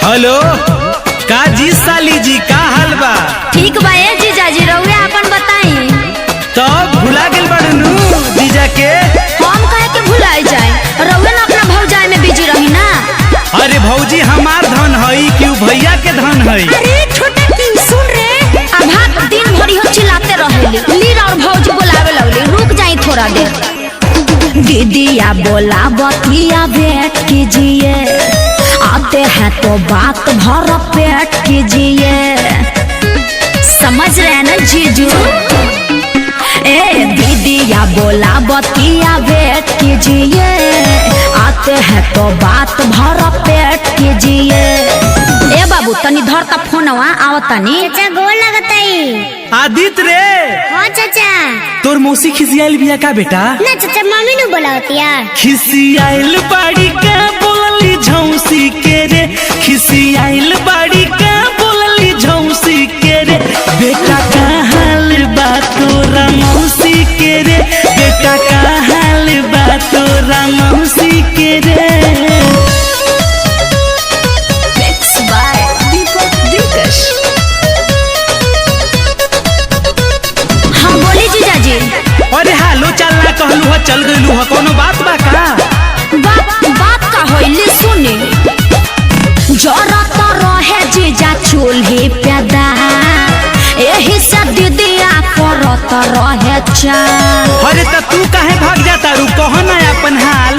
Hello का जी साली जी का हाल बा? ठीक बा ए जीजाजी रउआ अपन बताई। तो भुला गेल बड़नू जीजा के? हम कहे के भुलाई जाए, रउआ ना अपना भौजाई में बिजी रही ना। अरे भौजी हमार धन हई क्यों भैया के धन हई? अरे छोटा की सुन रे, अब दिन भरी हो चिल्लाते रहेली। लीर और भौजी बुलावे लगली, रुक जाई थोड़ा देर। दीदिया बोला बतिया बैठ कीजिए, आते हैं तो बात भर पेट कीजिए। समझ रहे ना जीजू? ए दीदिया बोला बतिया बैठ कीजिए, आते हैं तो बात भर पेट कीजिए। ए बाबू तनी धर ता फोनवा आवतानी। चाचा गोल लगताई। आदित्य रे। हाँ चाचा। तोर मौसी खिसियाइल बिया का बेटा? ना चाचा मम्मी नु बोलावतिया। खिसियाइल बाड़ी का बोलली झौसी के रे, खिसियाइल बाड़ी का बोलली झौसी के रे। बेटा का हाल बा तोरा मौसी के रे, बेटा का हाल बा तोरा मौसी के रे। हाँ बोली जीजाजी। अरे हालो चल ना कहलू ह चल गइलू ह, कोनो बात बा का? बात का होइली सुनी। जरा तो रहे जीजा चूल्ही प्यादा, एही से दीदिया करत रहे चाल। अरे त तू काहे भाग जाता रू, कह ना अपन हाल।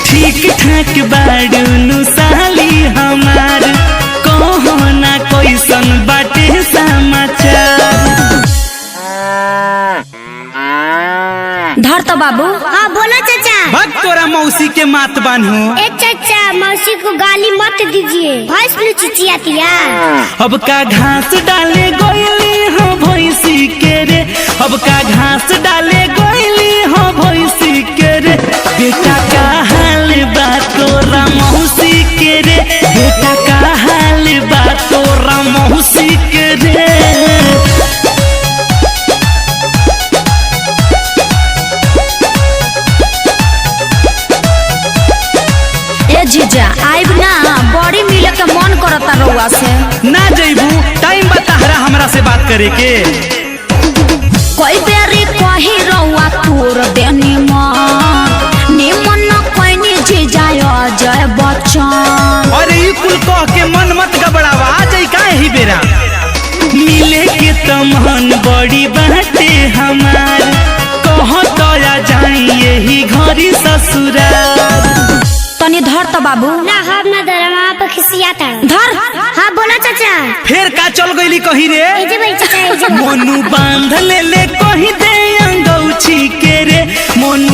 ठीक ठाक बाड़ू साली हमार, कहो ना कैसन बाटे समाचार। धर तो बाबू। हाँ बोलो चाचा। भग तोरा मौसी के मात बान्हू। ए चाचा मौसी को गाली मत दीजिए, भैंस नु चिचियातिया। अब का घास डाले गोइली हो भैंसी के रे, अब का घास डाले गोइली हो भैंसी के रे। बेटा का हाल बा तोरा मौसी के रे, बेटा का हाल बा तोरा मौसी के रे। ए जीजा आइब ना, बड़ी मिले के मन करता रउआ से। ना जइबू, टाइम बताहरा हमरा से बात करे के। कोई बेरी कही रउआ तोर देनी मन, निमन कोइनी जीजा जय बच्चन। अरे ई कुल कह के मन मत गबड़ावा, आ जाई काहे ही बेरा। मिले के तमहन बड़ी बाटे हमार, कह तो आ जाई यही घरी ससुराल। तनी धर तो बाबू। ना हम ना दरमा पर खिसियाता। धर। हाँ बोलो चाचा। फिर का चल गईली कही रे? ए चाचा मोनू बांध ले ले कही दे अंगौछी के रे, मोनू